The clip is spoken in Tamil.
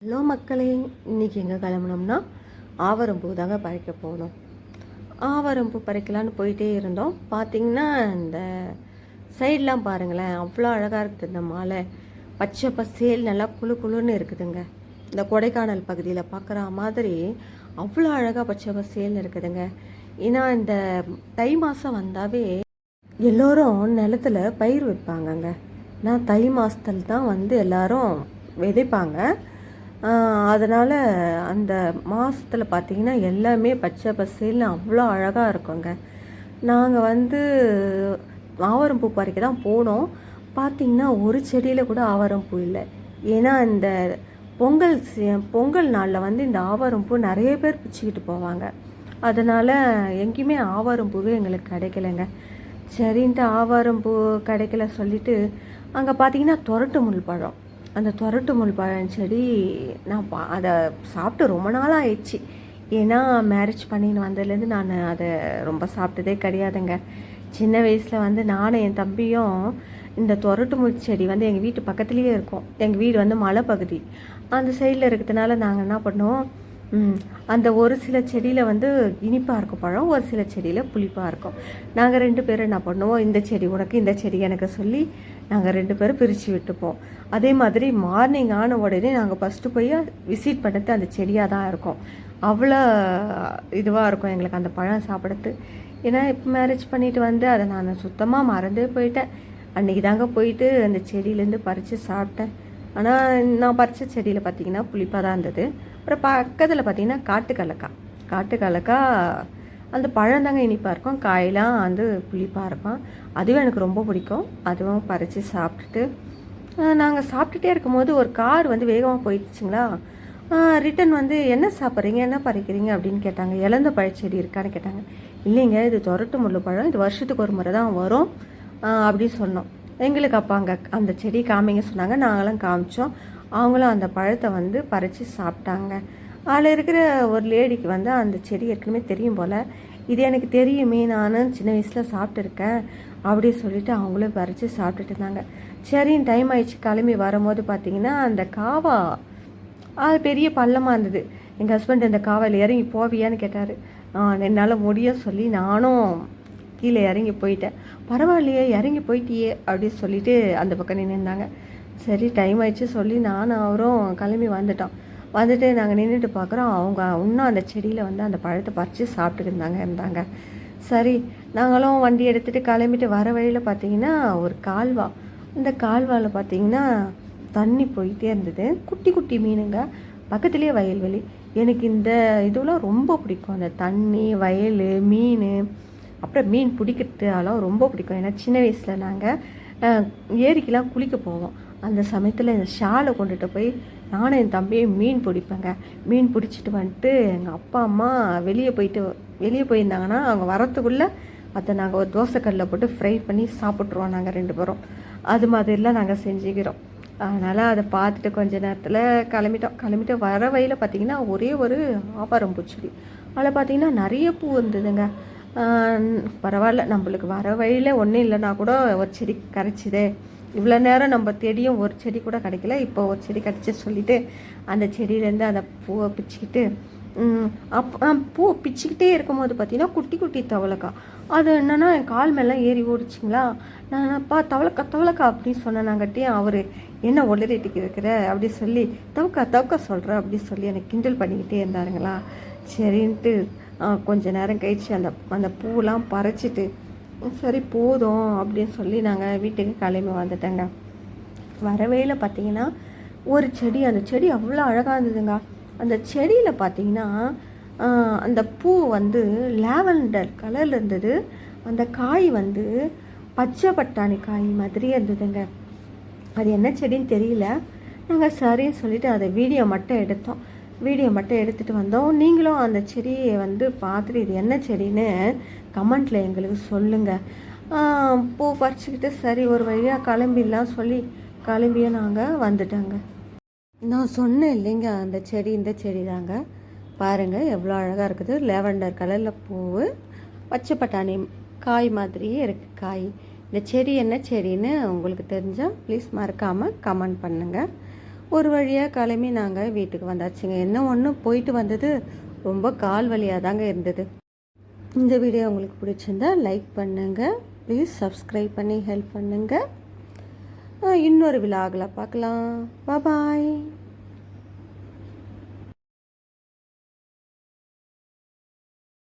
ஹலோ மக்களே, இன்றைக்கி எங்கே கிளம்புனோம்னா ஆவரம்பூ தாங்க பறிக்க போகணும். ஆவரம்பூ பறிக்கலான்னு போயிட்டே இருந்தோம். பார்த்திங்கன்னா இந்த சைட்லாம் பாருங்களேன், அவ்வளோ அழகாக இருக்குது. இந்த மாலை பச்சை பசேல் நல்லா குழு குழுன்னு இருக்குதுங்க. இந்த கொடைக்கானல் பகுதியில் பார்க்குற மாதிரி அவ்வளோ அழகாக பச்சை பசேல்னு இருக்குதுங்க. ஏன்னா இந்த தை மாதம் வந்தாவே எல்லோரும் நிலத்தில் பயிர் வைப்பாங்கங்க. நான் தை மாதத்தில் தான் எல்லோரும் விதைப்பாங்க. அதனால் அந்த மாதத்தில் பார்த்திங்கன்னா எல்லாமே பச்சை பசேல்னு அவ்வளோ அழகாக இருக்குங்க. நாங்கள் ஆவாரம்பூ பறிக்க தான் போனோம். பார்த்திங்கன்னா ஒரு செடியில் கூட ஆவாரம்பூ இல்லை. ஏன்னா இந்த பொங்கல் நாளில் இந்த ஆவாரம்பூ நிறைய பேர் பிச்சுக்கிட்டு போவாங்க. அதனால் எங்கேயுமே ஆவாரம்பூவே எங்களுக்கு கிடைக்கலைங்க. சரின்ட்டு ஆவாரம்பூ கிடைக்கல சொல்லிவிட்டு அங்கே பார்த்திங்கன்னா தொரட்டு முள் பழம், அந்த தொரட்டு முள் பழம் செடி நான் அதை சாப்பிட்டு ரொம்ப நாளாக ஆயிடுச்சு. ஏன்னா மேரேஜ் பண்ணின்னு வந்ததுலேருந்து நான் அதை ரொம்ப சாப்பிட்டதே கிடையாதுங்க. சின்ன வயசில் நானும் என் தம்பியும் இந்த தொரட்டு முள் செடி எங்கள் வீட்டு பக்கத்துலேயே இருக்கும். எங்கள் வீடு மலை பகுதி அந்த சைடில் இருக்கிறதுனால நாங்கள் என்ன பண்ணுவோம், அந்த ஒரு சில செடியில் இனிப்பாக இருக்கும் பழம், ஒரு சில செடியில் புளிப்பாக இருக்கும். நாங்கள் 2 பேரும் என்ன பண்ணுவோம், இந்த செடி உனக்கு, இந்த செடி எனக்கு சொல்லி நாங்கள் 2 பேரும் பிரித்து விட்டுப்போம். அதே மாதிரி மார்னிங் ஆன உடனே நாங்கள் ஃபஸ்ட்டு போய் விசிட் பண்ணுறது அந்த செடியாக தான் இருக்கும். அவ்வளோ இதுவாக இருக்கும் எங்களுக்கு அந்த பழம் சாப்பிட்றது. ஏன்னா இப்போ மேரேஜ் பண்ணிவிட்டு அதை நான் சுத்தமாக மறந்தே போயிட்டேன். அன்றைக்கி தாங்க போயிட்டு அந்த செடியிலேருந்து பறித்து சாப்பிட்டேன். ஆனால் நான் பறித்த செடியில் பார்த்திங்கன்னா புளிப்பாக தான் இருந்தது. அப்புறம் பக்கத்தில் பார்த்திங்கன்னா காட்டுக்கலக்கா அந்த பழம் தாங்க இனிப்பாக இருக்கும், காயெல்லாம் புளிப்பாக இருக்கும். அதுவும் எனக்கு ரொம்ப பிடிக்கும். அதுவும் பறித்து சாப்பிட்டுட்டு நாங்கள் சாப்பிட்டுட்டே இருக்கும்போது ஒரு கார் வேகமாக போயிடுச்சுங்களா. ரிட்டன் என்ன சாப்பிட்றீங்க, என்ன பறிக்கிறீங்க அப்படின்னு கேட்டாங்க. இழந்த பழச்செடி இருக்கான்னு கேட்டாங்க. இல்லைங்க, இது தொரட்டு முள் பழம், இது வருஷத்துக்கு ஒரு முறை தான் வரும் அப்படின்னு சொன்னோம். எங்களுக்கு அப்போ அங்கே அந்த செடி காமிங்க சொன்னாங்க. நாங்களும் காமிச்சோம். அவங்களும் அந்த பழத்தை பறித்து சாப்பிட்டாங்க. அதில் இருக்கிற ஒரு லேடிக்கு அந்த செடி ஏற்கனவே தெரியும் போல். இது எனக்கு தெரியுமே, நானும் சின்ன வயசில் சாப்பிட்டுருக்கேன் அப்படி சொல்லிவிட்டு அவங்களும் பறித்து சாப்பிட்டுட்டு இருந்தாங்க. சரின்னு டைம் ஆயிடுச்சு. கிளம்பி வரும்போது பார்த்திங்கன்னா அந்த காவா அது பெரிய பள்ளமாக இருந்தது. எங்கள் ஹஸ்பண்ட் இந்த காவாயில் இறங்கி போவியான்னு கேட்டார். என்னால் முடியும் சொல்லி நானும் கீழே இறங்கி போயிட்டேன். பரவாயில்லையே, இறங்கி போயிட்டியே அப்படின்னு சொல்லிட்டு அந்த பக்கம் நின்றுருந்தாங்க. சரி டைம் ஆயிடுச்சு சொல்லி நானும் அவரும் கிளம்பி வந்துட்டு நாங்கள் நின்றுட்டு பார்க்குறோம். அவங்க இன்னும் அந்த செடியில் அந்த பழத்தை பறித்து சாப்பிட்டுட்டு இருந்தாங்க. சரி நாங்களும் வண்டி எடுத்துகிட்டு கிளம்பிட்டு வர வழியில் பார்த்திங்கன்னா ஒரு கால்வா. இந்த கால்வாவில் பார்த்திங்கன்னா தண்ணி போயிட்டே இருந்தது. குட்டி குட்டி மீனுங்க, பக்கத்துலேயே வயல்வெளி. எனக்கு இந்த இதெல்லாம் ரொம்ப பிடிக்கும். அந்த தண்ணி, வயல், மீன், அப்புறம் மீன் பிடிக்கிறது அதெல்லாம் ரொம்ப பிடிக்கும். ஏன்னா சின்ன வயசில் நாங்கள் ஏரிக்கெலாம் குளிக்க போவோம். அந்த சமயத்தில் இந்த ஷாலை கொண்டுட்டு போய் நானும் என் தம்பியும் மீன் பிடிப்பேங்க. மீன் பிடிச்சிட்டு எங்கள் அப்பா அம்மா வெளியே போயிருந்தாங்கன்னா அவங்க வரத்துக்குள்ளே அதை நாங்கள் ஒரு தோசைக்கல்லில் போட்டு ஃப்ரை பண்ணி சாப்பிட்ருவோம் நாங்கள் 2 பேரும். அது மாதிரிலாம் நாங்கள் செஞ்சுக்கிறோம். அதனால் அதை பார்த்துட்டு கொஞ்ச நேரத்தில் கிளம்பிட்டு வர வழியில் பார்த்திங்கன்னா ஒரே ஒரு ஆவாரம்பூ செடி. அதில் பார்த்திங்கன்னா நிறைய பூ இருந்ததுங்க. பரவாயில்ல, நம்மளுக்கு வர வழியில் ஒன்றும் இல்லைன்னா கூட ஒரு செடி கரைச்சிதே. இவ்வளோ நேரம் நம்ம தேடியும் ஒரு செடி கூட கிடைக்கல, இப்போ ஒரு செடி கிடச்சி சொல்லிவிட்டு அந்த செடியிலேருந்து அந்த பூவை பிச்சுக்கிட்டு பூ பிச்சுக்கிட்டே இருக்கும்போது பார்த்திங்கன்னா குட்டி குட்டி தவளைக்கா. அது என்னென்னா என் கால் மேலாம் ஏறி ஓடிச்சிங்களா. நான்ப்பா தவளைக்கா அப்படின்னு சொன்னாங்கட்டி அவர் என்ன ஒளிரேட்டிக்கு இருக்கிற அப்படி சொல்லி தவக்கா சொல்கிற அப்படி சொல்லி எனக்கு கிண்டல் பண்ணிக்கிட்டே இருந்தாருங்களா. சரின்ட்டு கொஞ்ச நேரம் கழிச்சு அந்த பூவெலாம் பறிச்சிட்டு சரி போதும் அப்படின்னு சொல்லி நாங்கள் வீட்டுக்கு கிளம்பி வந்துட்டேங்க. வரவேல பார்த்திங்கன்னா ஒரு செடி, அந்த செடி அவ்வளோ அழகாக இருந்ததுங்க. அந்த செடியில் பார்த்திங்கன்னா அந்த பூ லாவெண்டர் கலரில் இருந்தது. அந்த காய் பச்சை பட்டாணி காய் மாதிரியே இருந்ததுங்க. அது என்ன செடின்னு தெரியல. நாங்கள் சரின்னு சொல்லிவிட்டு அதை வீடியோ மட்டும் எடுத்துகிட்டு வந்தோம். நீங்களும் அந்த செடியை பார்த்துட்டு இது என்ன செடின்னு கமெண்ட்டில் எங்களுக்கு சொல்லுங்கள். பூ பறிச்சுக்கிட்டு சரி ஒரு வழியாக கிளம்பிடலாம் சொல்லி கிளம்பியே நாங்கள் வந்துட்டோங்க. நான் சொன்னேன் இல்லைங்க, அந்த செடி இந்த செடி தாங்க. பாருங்கள் எவ்வளோ அழகாக இருக்குது. லாவெண்டர் கலரில் பூவு, பச்சை பட்டாணி காய் மாதிரியே இருக்குது காய். இந்த செடி என்ன செடின்னு உங்களுக்கு தெரிஞ்சால் ப்ளீஸ் மறக்காமல் கமெண்ட் பண்ணுங்கள். ஒரு வழியாக கிளம்பி நாங்கள் வீட்டுக்கு வந்தாச்சுங்க. என்ன ஒன்று போயிட்டு வந்தது ரொம்ப கால் வலியாக தாங்க இருந்தது. இந்த வீடியோ உங்களுக்கு பிடிச்சிருந்தா லைக் பண்ணுங்கள், ப்ளீஸ் சப்ஸ்கிரைப் பண்ணி ஹெல்ப் பண்ணுங்கள். இன்னொரு விலாகில் பார்க்கலாம். பாய்.